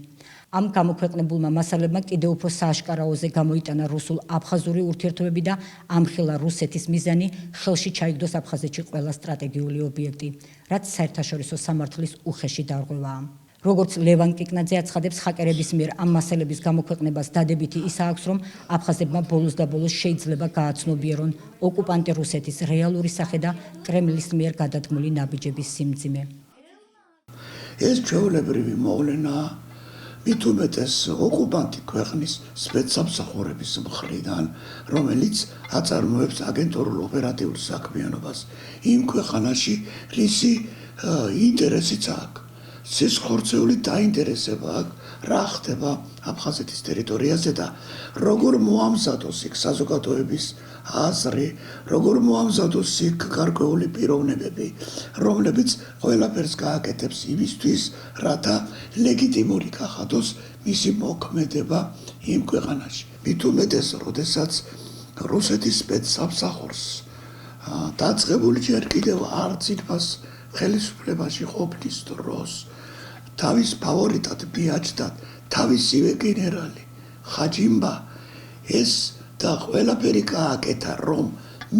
ამ გამოქვეყნებულმა მასალებმა კიდევ უფრო სააშკარაოზე გამოიტანა რუსულ-აფხაზური ურთიერთობები და ამხილა რუსეთის მიზანი ხელში ჩაიგდოს აფხაზეთში ყველა სტრატეგიული ობიექტი, რაც საერთაშორისო სამართლის უხეში დარღვევაა. როგორც ლევან კიკნაძე აცხადებს, ჰაკერების მიერ ამ მასალების გამოქვეყნებას დადებითი ისა აქვს, რომ აფხაზებმა ბოლოს და ბოლოს შეიძლება გააცნობიერონ ოკუპანტი რუსეთის რეალური სახე და კრემლის მიერ გადადგმული ნაბიჯების სიმძიმე. ეს ჩვეულებრივი მოვლენაა, მით უმეტეს ოკუპანტი ქვეყნის სპეცსამსახურების მხრიდან, რომელიც აწარმოებს აგენტურულ ოპერატიულ საქმიანობას იმ ქვეყანაში, რისი ინტერესიც აქვს. სისხლხორცეული დაინტერესება აქვს, რა ხდება აფხაზეთის ტერიტორიაზე და როგორ მოამზადოს იქ საზოგადოების აზრი, როგორ მოამზადოს იქ გარკვეული პიროვნებები, რომლებიც ყველაფერს გააკეთებს იმისთვის, რათა ლეგიტიმური გახადოს მისი მოქმედება იმ ქვეყანაში. მით უმეტეს, როდესაც რუსეთის სპეცსამსახურს დაწყებული ჯერ კიდევ არც იმას ხელისუფლებაში ყოფნის დროს თავის ფავორიტად მიაჩნდათ თავისივე გენერალი ხაჯიმბა ეს და ყველაფერი გააკეთა, რომ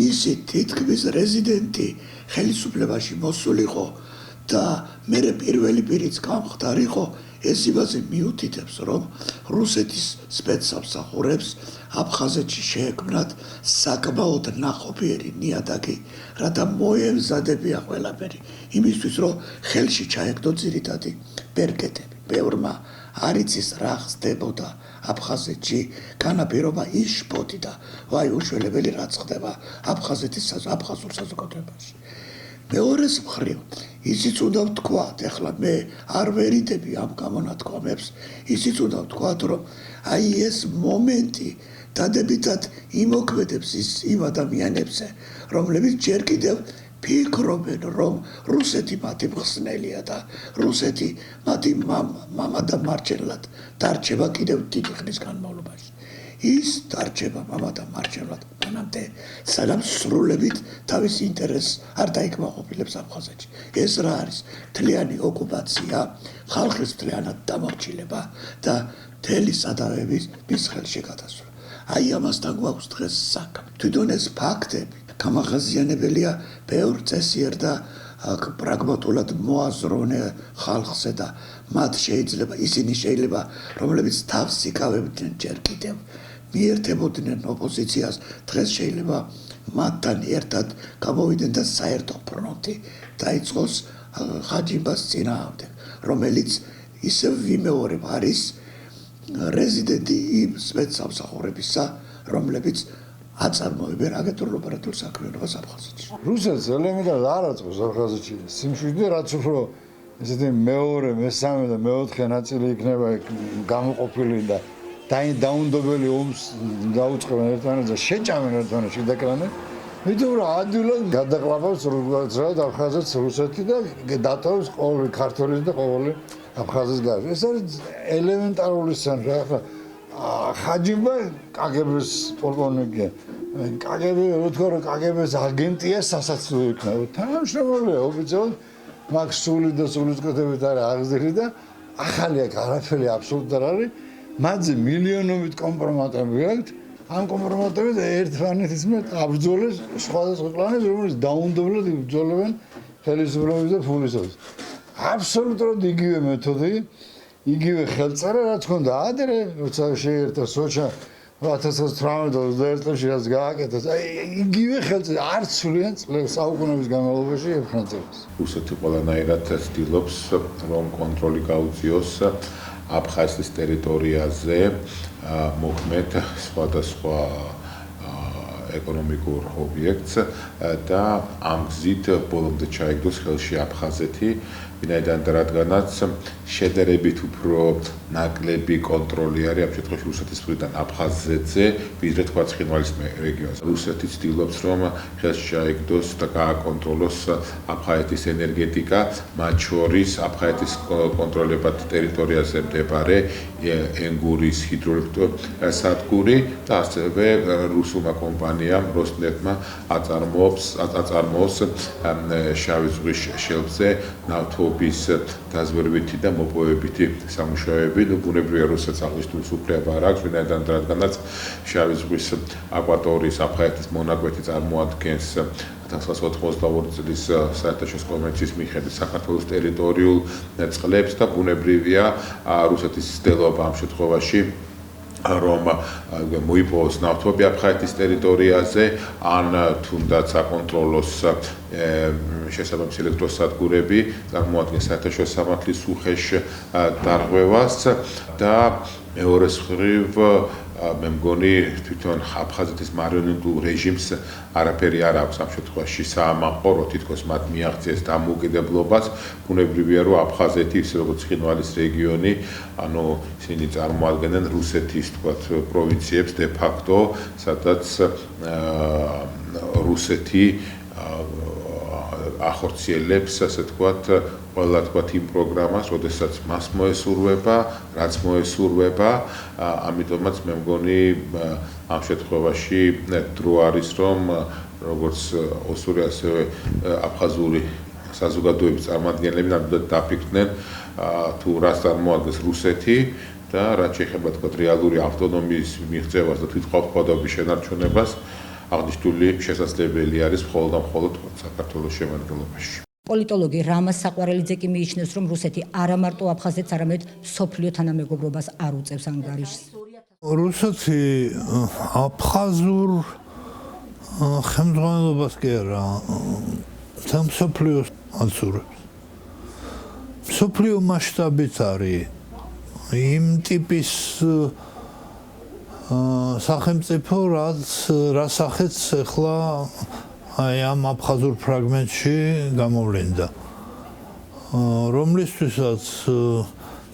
მისი თითქმის რეზიდენტი ხელისუფლებაში მოსულიყო და მერე პირველი პირიც გამხდარიყო, ეს იმაზე მიუთითებს, რომ რუსეთის სპეცსამსახურებს აფხაზეთში შეექმნათ საკმაოდ ნაყოფიერი ნიადაგი, რათა მოემზადებია ყველაფერი იმისთვის, რომ ხელში ჩაეგდო ძირითადი ბერკეტები. ბევრმა არ იცის რა ხდებოდა აფხაზეთში, განაპირობა იშფოთი და ვაი უშველებელი რაც ხდება აფხაზეთის აფხაზურ საზოგადოებაში. მეორეს მხრივ, ისიც უნდა ვთქვათ, ეხლა მე არ ვერიდები ამ გამონათქვამებს, ისიც უნდა ვთქვათ, რომ აი ეს მომენტი დადებითად იმოქმედებს იმ ადამიანებზე, რომლებიც ჯერ კიდევ ფიქრობენ, რომ რუსეთი მათი მხსნელია და რუსეთი მათი მამა და მარჯვნივ დარჩება კიდევ დიდი ხნის განმავლობაში. ის დარჩება მამა და მარჯვნივ მანამდე, სანამ სრულებით თავის ინტერესს არ დაიკმაყოფილებს აფხაზეთში. ეს რა არის? მთლიანი ოკუპაცია, ხალხის მთლიანად დამორჩილება და მთელი სადავების მის ხელში გადასვლა. აი ამასთან გვაქვს დღეს საქმე. თვითონ ეს ფაქტები გამახაზიანებელია ბევრ წესიერ და პრაგმატულად მოაზროვნე ხალხზე და მათ შეიძლება ისინი შეიძლება რომლებიც თავს იკავებდნენ ჯერ კიდევ მიერთებოდნენ ოპოზიციას, დღეს შეიძლება მათთან ერთად გამოვიდნენ და საერთო ფრონტი დაიწყოს ხაჯიმბას წინააღმდეგ, რომელიც ისევ ვიმეორებ არის რეზიდენტი იმ სპეცსამსახურებისა, რომლებიც აწარმოებენ აგენტურულ ოპერატიულ საქმიანობას აფხაზეთში. რუსეთს ელემენტარულად არ აწყობს აფხაზეთში სიმშვიდე, რაც უფრო ესეთი მეორე, მესამე და მეოთხე ნაწილი იქნება გამოყოფილი და დაუნდობელი ომს დაუწყებენ ერთმანეთს და შეჭამენ ერთმანეთს შედაკრანენ. მითუმ რა ადვილად გადაყლაპავს როგორც აფხაზეთს რუსეთი და დატოვებს ყოველი ქართველის და ყოველი აფხაზის გარს. ეს არის ელემენტარული სცენა. ახლა ხაჯიმბა კგბ-ს პოლკოვნიკია. კგბ რო თქვა რომ კგბ-ს აგენტია სასაცილო იქნება. თანამშრომელია ოფიციალურად მაგ სული და სულისკვეთებით არის აღზრდი და ახალი აქ არაფერი აბსოლუტურად არ არის. მათზე მილიონობით კომპრომატები აქვს. ამ კომპრომატებით ერთმანეთის მე აბრძოლეს სხვადასხვა კლანებს, რომელიც დაუნდობლად იბრძოლებენ ხელისუფლების და ფულისას. აბსოლუტურად იგივე მეთოდი, იგივე ხელწერა, რაც ჰქონდა ადრე, როცა შეერთა სოჩა 1918 წელს რაც გააკეთა. იგივე ხელწერა არც სულიან საუკუნეების განმავლობაში ეხანძებს. რუსეთი ყველანაირად ცდილობს, რომ კონტროლი გაუწიოს აფხაზეთის ტერიტორიაზე მოქმედ სხვადასხვა ეკონომიკურ ობიექტს და ამ გზით ბოლომდე ჩაიგდოს ხელში აფხაზეთი, ვინაიდან რადგანაც შედარებით უფრო ნაკლები კონტროლი არის ამ შემთხვევაში რუსეთის მხრიდან აფხაზეთზე, ვიდრე თქვა ცხინვალის რეგიონზე. რუსეთი ცდილობს, რომ ხელში ჩაიგდოს და გააკონტროლოს აფხაზეთის ენერგეტიკა, მათ შორის აფხაზეთის კონტროლებად ტერიტორიაზე მდებარე ენგურის ჰიდროელექტროსადგური და ასევე რუსულმა კომპანიამ როსნეფტმა აწარმოოს შავი ზღვის შელფზე ნავთობის დაზვერვითი და მოპოვებითი სამუშაოები. ბუნებრივია რუსეთს აღნიშნული უფლება არ აქვს, ვინაიდან რადგანაც შავი ზღვის აკვატორიის აფხაზეთის მონაკვეთი წარმოადგენს 1982 წლის საერთაშორისო კონვენციის მიხედვით საქართველოს ტერიტორიულ წყლებს და ბუნებრივია რუსეთის ცდილობა ამ შემთხვევაში რომ მოიპოვოს ნავთობი აფხაზეთის ტერიტორიაზე ან თუნდაც აკონტროლოს შესაბამის ელექტროსადგურები წარმოადგენს საერთაშორისო სამართლის უხეშ დარღვევას და მეორე მხრივ მე მგონი თვითონ აფხაზეთის მარიონეტულ რეჟიმს არაფერი არ აქვს ამ შემთხვევაში საამაყო რო თითქოს მათ მიაღწიეს დამოუკიდებლობას ბუნებრივია რომ აფხაზეთი ისე როგორც ცხინვალის რეგიონი ანუ ისინი წარმოადგენენ რუსეთის თქვათ პროვინციებს de facto სადაც რუსეთი ახორციელებს ასე თქვათ ყველა თქვათ იმ პროგრამას, როდესაც მას მოესურვება, რაც მოესურვება, ამიტომაც მე მგონი ამ შემთხვევაში დრო არის რომ როგორც ოსური ასევე აფხაზური საზოგადოების წარმომადგენლები ნამდვილად დაფიქრდნენ თუ რას წარმოადგენს რუსეთი და რაც შეეხება თქვათ რეალური ავტონომიის მიღწევას და თვითმყოფადობის შენარჩუნებას აღნიშნული შესაძლებელი არის მხოლოდ და მხოლოდ საქართველოს შემადგენლობაში. პოლიტოლოგი რამაზ საყვარელიძე კი მიიჩნევს, რომ რუსეთი არა მარტო აფხაზეთს, არამედ მსოფლიო თანამეგობრობას არ უწევს ანგარიშს. რუსეთი აფხაზურ ხელმძღვანელობას კი არა, მსოფლიოს აცურებს. მსოფლიო მასშტაბით არის იმ ტიპის სახელმწიფო, რა სახეც ახლა აი ამ აფხაზურ ფრაგმენტში გამოვლინდა. რომლისთვისაც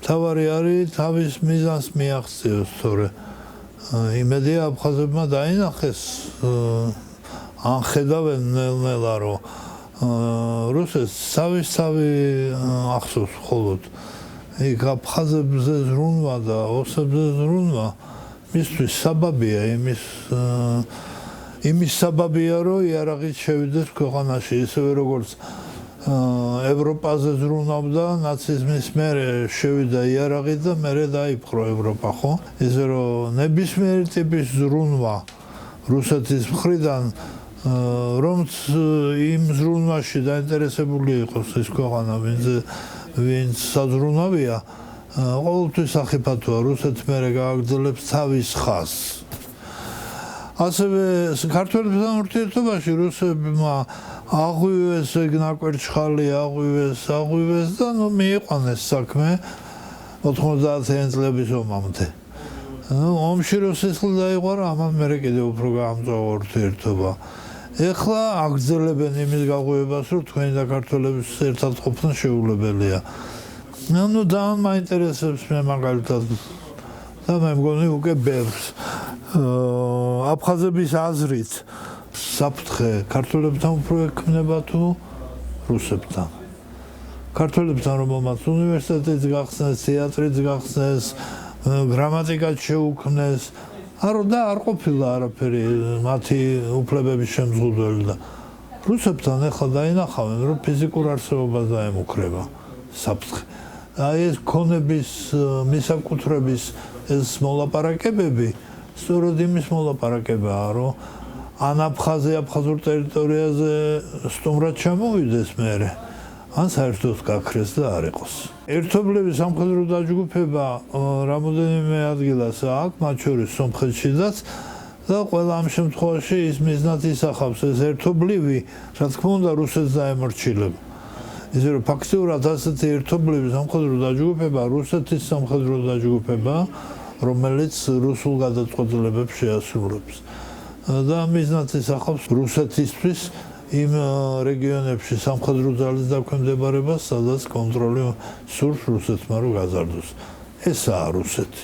თავარი არის თავის მიზანს მიაღწიოს, თორე იმედია აფხაზებმა დაინახეს ან ხედავენ ნელ-ნელა, რომ რუსეთს თავისთავი ახსოვს მხოლოდ იქ აფხაზებზე ზრუნვა და ოსებზე ზრუნვა მისთვის საბაბია იმის საბაბია, რომ იარაღით შევიდეს ქვეყანაში, ისევე როგორც ევროპაზე ზრუნავდა ნაციზმის მერე შევიდა იარაღი და მერე დაიპყრო ევროპა, ხო? ისე რომ ნებისმიერი ტიპის ზრუნვა რუსეთის მხრიდან რომც იმ ზრუნვაში დაინტერესებული იყოს ეს ქვეყანა, ვინც საზრუნავია, ყოველთვის სახიფათოა, რუსეთს მერე გააგრძელებს თავის ხაზს. ასევე ქართველებთან ურთიერთობაში რუსებმა აღვივეს ნაკვერჩხალი, აღვივეს და მიიყვანეს საქმე 90-იან წლების ომამდე. ომში რო სისხლი დაიყვარა, ამან მერე კიდევ უფრო გაამწვავა ურთიერთობა. ეხლა აგრძელებენ იმის გაღვივებას, რომ თქვენი და ქართველების ერთად ყოფნა შეუძლებელია. ნუ ძალიან მაინტერესებს მე მაგალითად და მე მგონი უკვე ბევრს აფხაზების აზრით საფრთხე ქართველებთან უფრო ექმნება თუ რუსებთან. ქართველებთან რომელმაც უნივერსიტეტიც გახსნეს, თეატრიც გახსნეს, გრამატიკაც შეუქმნეს, არ ყოფილა არაფერი მათი უფლებების შემზღუდველი და რუსებთან ახლა დაინახავენ, რომ ფიზიკურ არსებობას დაემუქრება საფრთხე. აი ეს ქონების მისაკუთრების ეს მოლაპარაკებები სწორედ იმის მოლაპარაკებაა, რომ ან აფხაზურ ტერიტორიაზე სტუმრად ჩამოვიდეს მერე, ან საერთოდ გაქრეს და არ იყოს. ერთობლივი სამხედრო დაჯგუფება რამოდენიმე ადგილას აქვს, მათ შორის სომხეთშიც და ყველა ამ შემთხვევაში ის მიზნად ისახავს ეს ერთობლივი, რა თქმა უნდა, რუსეთს დაემორჩილება. ისე რომ ფაქტიურად ასეთი ერთობლივი სამხედრო დაჯგუფება რუსეთის სამხედრო დაჯგუფება, რომელიც რუსულ გადაწყვეტილებებს შეასრულებს. და მიზნად ისახავს რუსეთისთვის იმ რეგიონებში სამხედრო ძალის დაქვემდებარებას, სადაც კონტროლი სურს რუსეთმა რომ გაზარდოს. ესაა რუსეთი,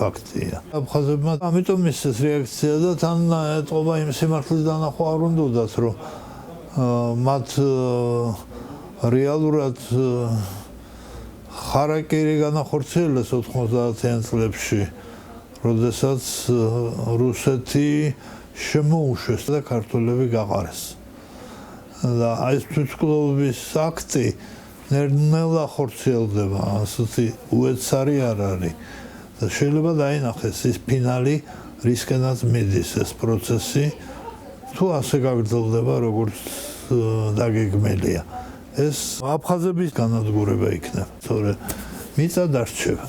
ფაქტია. აფხაზებმა ამიტომ ისეს რეაქცია და თან ეთყობა იმ სიმართლის დანახვა არ უნდათ, რომ მათ რეალურად ხარაკირი განახორციელეს 90-იან წლებში, როდესაც რუსეთი შემოუშვეს და ქართველები გაყარეს. და აი ეს თვითმკვლელობის აქტი ნელ-ნელა ხორციელდება, ასეთი უეცარი არ არის. და შეიძლება დაინახეს ის ფინალი, რისკენაც მიდის ეს პროცესი, თუ ასე გაგრძელდება, როგორც დაგეგმილია. ეს აფხაზების განადგურება იქნება, თორე მიწა დარჩება.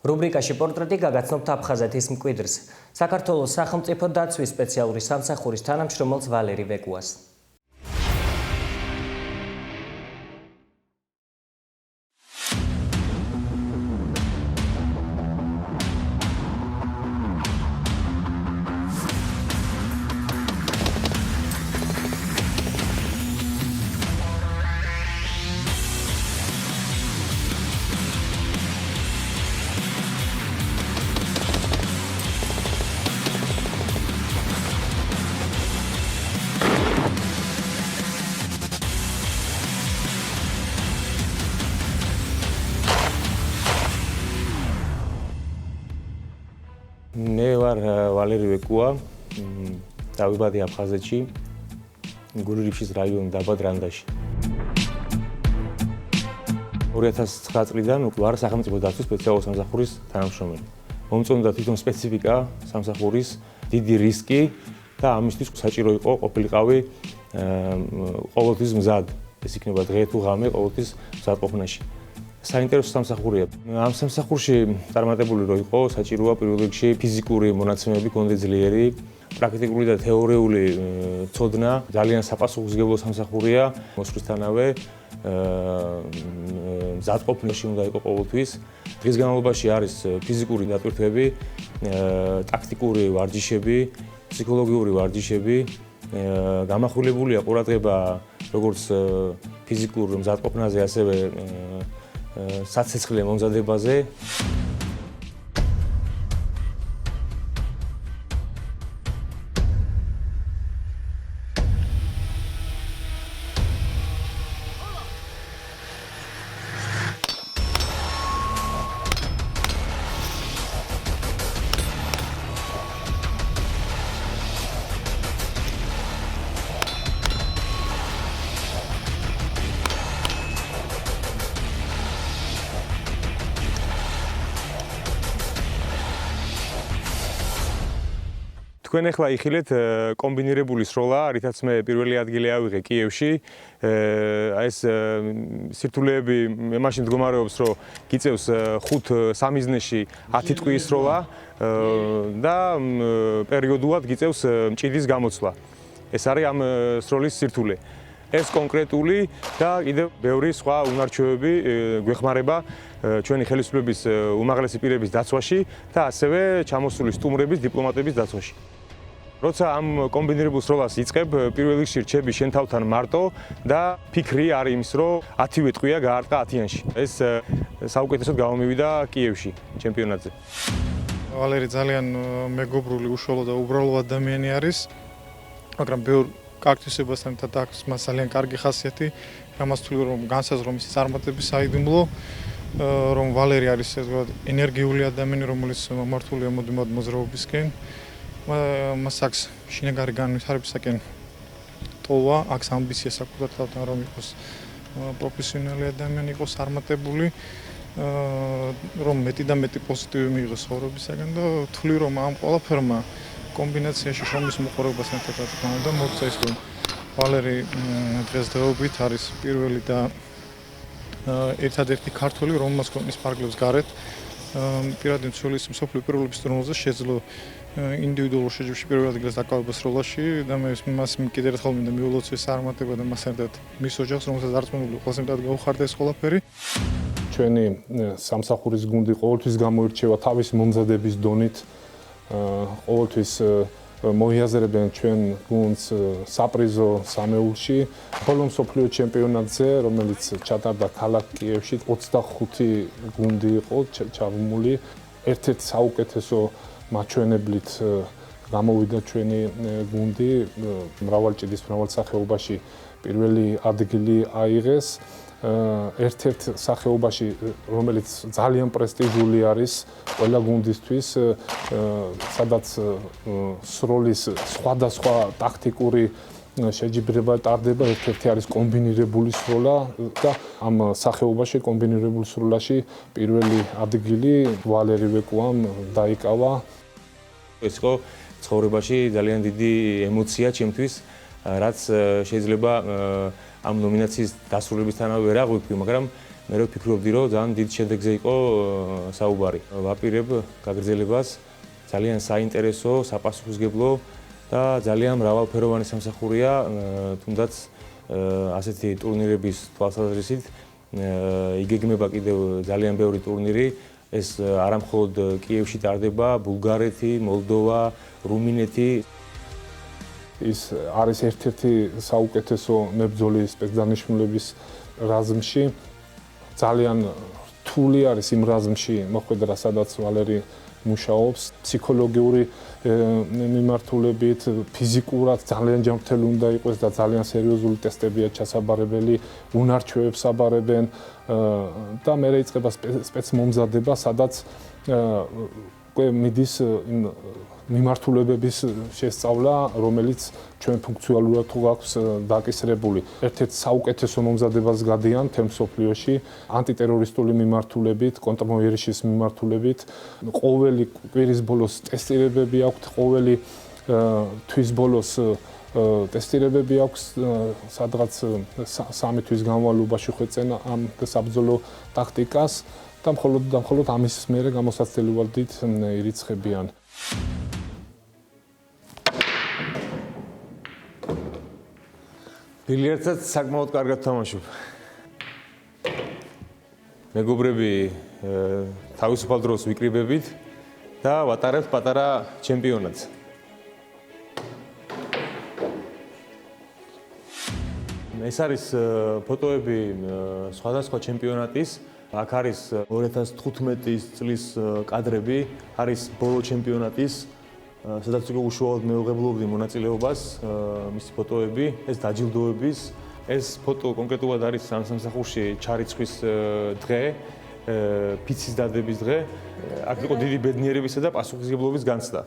რუბრიკაში პორტრეტი გაგაცნობთ აფხაზეთის მკვიდრს, საქართველოს სახელმწიფო დაცვის სპეციალური სამსახურის თანამშრომელს ვალერი ვეკუას. მე ვარ ვალერი ვეკუა, დავიბადე აფხაზეთში, გურირიფშის რაიონის დაბა დრანდაში. 2009 წლიდან ვარ სახელმწიფო დაცვის სპეციალური სამსახურის თანამშრომელი. მომწონდა თვითონ სპეციფიკა სამსახურის, დიდი რისკი და ამისთვის საჭირო იყო ყოფილიყავი ყოველთვის მზად. ეს იქნება დღე თუ ღამე ყოველთვის მზადყოფნაში. საინტერესო სამსახურია. ამ სამსახურში წარმატებული რო იყო, საჭიროა პირველ რიგში ფიზიკური მონაცემები გქონდეს ძლიერი, პრაქტიკული და თეორიული ცოდნა, ძალიან საპასუხისმგებლო სამსახურია, მოსვლისთანავე მზადყოფნაში უნდა იყო ყოველთვის. დღის განმავლობაში არის ფიზიკური დატვირთვები, ტაქტიკური ვარჯიშები, ფსიქოლოგიური ვარჯიშები, გამახვილებულია ყურადღება როგორც ფიზიკურ მზადყოფნაზე, ასევე საცეცხლე მომზადებაზე. თქვენ ახლა იხილეთ კომბინირებული სროლა, რითაც მე პირველი ადგილი ავიღე კიევში. ეს სირთულეები მაშინ მდგომარეობს, რომ გიწევს 5 სამიზნეში 10 ტყუის სროლა და პერიოდულად გიწევს მჭიდის გამოცვლა. ეს არის ამ სროლის სირთულე. ეს კონკრეტული და კიდევ ბევრი სხვა უნარჩვევები გვეხმარება ჩვენი ხელისუფლების უმაღლესი პირების დაცვაში და ასევე ჩამოსული სტუმრების, დიპლომატების დაცვაში. როცა ამ კომბინირებულ სროლას იწყებ, პირველ რიგში რჩები შენ თავთან მარტო და ფიქრი არის იმის, რომ 10-ვე ტყვია გაარტყა 10-იანში. ეს საუკეთესოდ გამომივიდა კიევში ჩემპიონატზე. ვალერი ძალიან მეგობრული, უშუალო და უბრალო ადამიანი არის, მაგრამ ბევრ კარტისებასთან და აქვს მას ძალიან კარგი ხასიათი, რამაც თვლი რომ განსაზღვრო მისი წარმატების საიდუმლო, რომ ვალერი არის ესე ვთქვათ ენერგიული ადამიანი, რომელიც მართულია მოდიმად მოძრაობისკენ. მას აქვს შინაგანი განვითარებისაკენ ტოვა, აქვს ამბიცია საკუთარ თავთან რომ იყოს პროფესიონალი ადამიანი, იყოს წარმატებული, რომ მეტი და მეტი პოზიტივი მიიღოს ცხოვრებისაგან და თვლი რომ ამ ყველაფერმა კომბინაციაში შრომის მოყოლებასთან ერთად და მოგწა ის რომ ვალერი დღესდღეობით არის პირველი და ერთადერთი ქართველი რომელმაც ქვეყნის ფარგლებს გარეთ პირადი მცველის მსოფლიო პირველობის ტურნირზე შეძლო ინდივიდუალურ შეჯიბრში პირველ ადგილს დაკავება სროლაში და მე მას კიდევ ერთხელ მინდა მიულოცო ეს წარმატება და მას ერთად მის ოჯახს რომელსაც დარწმუნებული ყველაზე მეტად გაუხარდა ეს ყველაფერი. ჩვენი სამსახურის გუნდი ყოველთვის გამოირჩევა თავის მომზადების დონით. ყოველთვის მოიაზრებენ ჩვენ გუნდს საპრიზო სამეულში. ბოლო მსოფლიო ჩემპიონატზე, რომელიც ჩატარდა ქალაქ კიევში, 25 გუნდი იყო ჩაბმული. ერთ-ერთი საუკეთესო მაჩვენებლით გამოვიდა ჩვენი გუნდი. მრავალჭიდის მრავალ სახეობაში პირველი ადგილი აიღეს. ერთ-ერთ სახეობაში, რომელიც ძალიან პრესტიჟული არის ყველა გუნდისთვის, სადაც სროლის სხვადასხვა ტაქტიკური შეჯიბრება ტარდება, ერთ-ერთი არის კომბინირებული სროლა და ამ სახეობაში კომბინირებულ სროლაში პირველი ადგილი ვალერი ვეკუამ დაიკავა. ეს იყო ცხოვრებაში ძალიან დიდი ემოცია ჩემთვის, რაც შეიძლება ამ ნომინაციის დასრულებისთანავე ვერ აღვიქვი, მაგრამ მე ვფიქრობდი, რომ ძალიან დიდ შედეგზე იყო საუბარი. ვაპირებ გაგრძელებას, ძალიან საინტერესო, საპასუხისმგებლო და ძალიან მრავალფეროვანი სამსახურია, თუნდაც ასეთი ტურნირების თვალსაზრისით იგეგმება კიდევ ძალიან ბევრი ტურნირი. ეს არა მხოლოდ კიევში ტარდება, ბულგარეთი, მოლდოვა, რუმინეთი. ის არის ერთ-ერთი საუკეთესო მებრძოლი სპეცდანიშნულების რაზმში. ძალიან რთული არის იმ რაზმში მოხვედრა, სადაც ვალერი მუშაობს, ფსიქოლოგიური მიმართულებით, ფიზიკურად ძალიან ჯანმრთელი უნდა იყოს და ძალიან სერიოზული ტესტებია ჩასაბარებელი, უნარჩვევებს აბარებენ და მე იწყება სპეცმომზადება, სადაც მიდის მიმართულებების შესწავლა, რომელიც ჩვენ ფუნქციონალურად გვაქვს დაკისრებული. ერთ-ერთ საუკეთესო მომზადებას გადიან მთელ მსოფლიოში ანტიტერორისტული მიმართულებით, კონტრმოიერიშის მიმართულებით. ყოველი კვირის ბოლოს ტესტირებები აქვთ, ყოველი თვის ბოლოს ტესტირებები აქვს, სადღაც 3 თვის განმავლობაში ხვეწენ ამ საბრძოლო ტაქტიკას და მხოლოდ ამის მერე გამოსაცდელი ვალდით ირიცხებიან. ბილიარდსაც საკმაოდ კარგად თამაშობ. მეგობრები თავისუფალ დროს ვიკრიბებით და ვატარებთ პატარა ჩემპიონატს. ეს არის ფოტოები სხვადასხვა ჩემპიონატის. აქ არის 2015 წლის კადრები, არის ბოლო ჩემპიონატის, სადაც უკვე უშუალოდ მეუღებლობდი მონაწილეობას, მისი ფოტოები, ეს დაჯილდოების, ეს ფოტო კონკრეტულად არის ამ სამსახურში ჩარიცხვის დღე, ფიცის დადების დღე. აქ იყო დიდი ბედნიერებისა და პასუხისმგებლობის განცდა.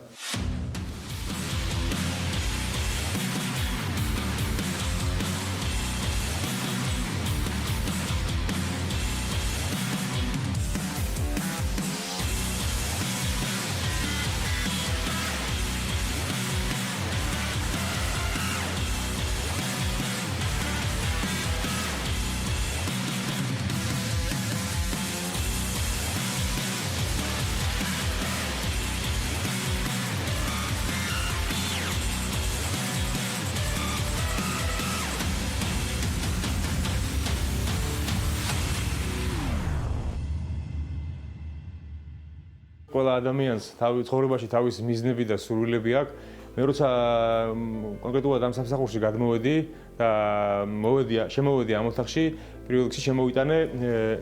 ყველა ადამიანს ცხოვრებაში თავისი მიზნები და სურვილები აქვს. მე როცა კონკრეტულად ამ სამსახურში გადმოვედი და შემოვედი ამ ოთახში, პირველ რიგში შემოვიტანე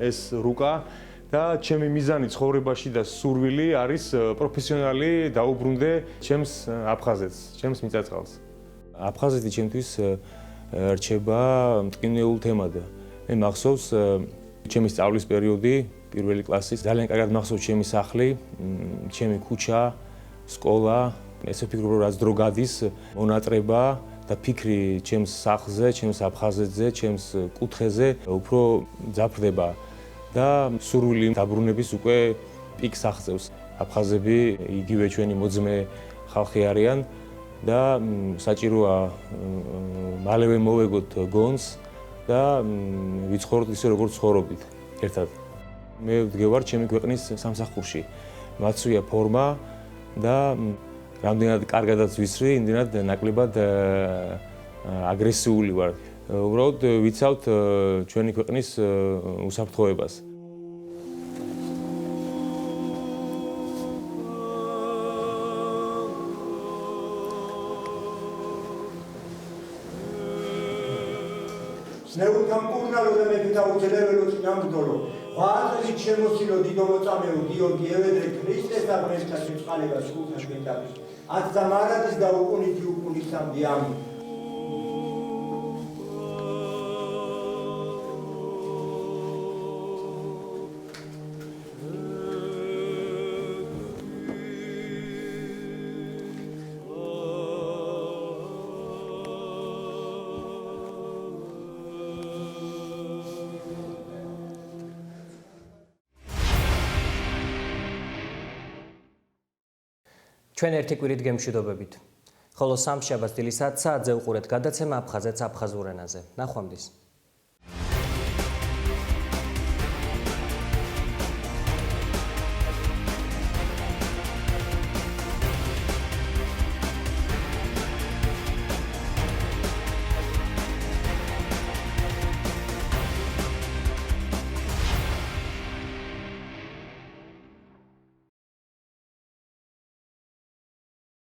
ეს რუკა და ჩემი მიზანი ცხოვრებაში და სურვილი არის პროფესიონალი დაუბრუნდე ჩემს აფხაზეთს, ჩემს მიწა-წყალს. აფხაზეთი ჩემთვის რჩება მტკივნეულ თემად. მე მახსოვს ჩემი სწავლის პერიოდი, პირველი კლასის, ძალიან კარგად მახსოვს ჩემი სახლი, ჩემი ქუჩა, სკოლა. ესე ვფიქრობ, რომ რაც დრო გადის, მონატრება და ფიქრი ჩემს სახლზე, ჩემს აფხაზეთზე, ჩემს კუთხეზე უფრო ძაფრდება და სურვილი დაბრუნების უკვე პიკს აღწევს. აფხაზები იგივე ჩვენი მოძმე ხალხი არიან და საჭიროა მალევე მოვეგოთ გონს და ვიცხოვროთ ისე როგორც ცხოვრობდით ერთად. მე ვდგევარ ჩემი ქვეყნის სამსახურში. მაცვია ფორმა და რამდენად კარგადაც ვისწრი, იმდენად ნაკლებად აგრესიული ვარ. უბრალოდ ვიცავთ ჩვენი ქვეყნის უსაფრთხოებას. ნეუთან კურნალო და მეფეთა უძლეველო წინამძღოლო, ვააზრით შემოსილო დიდო მოწამეო გიორგი ევედრე ქრისტეს და ღვთისმსა სიწყალებას სულთან შეთაბის, ათდა მარადის და უკუნითი უკუნისამდე ამი. ჩვენ ერთი კვირით გემშვიდობებით. ხოლო სამშაბათს დილის 10 საათზე უყურეთ გადაცემა აფხაზეთს აფხაზურ ენაზე. ნახვამდის.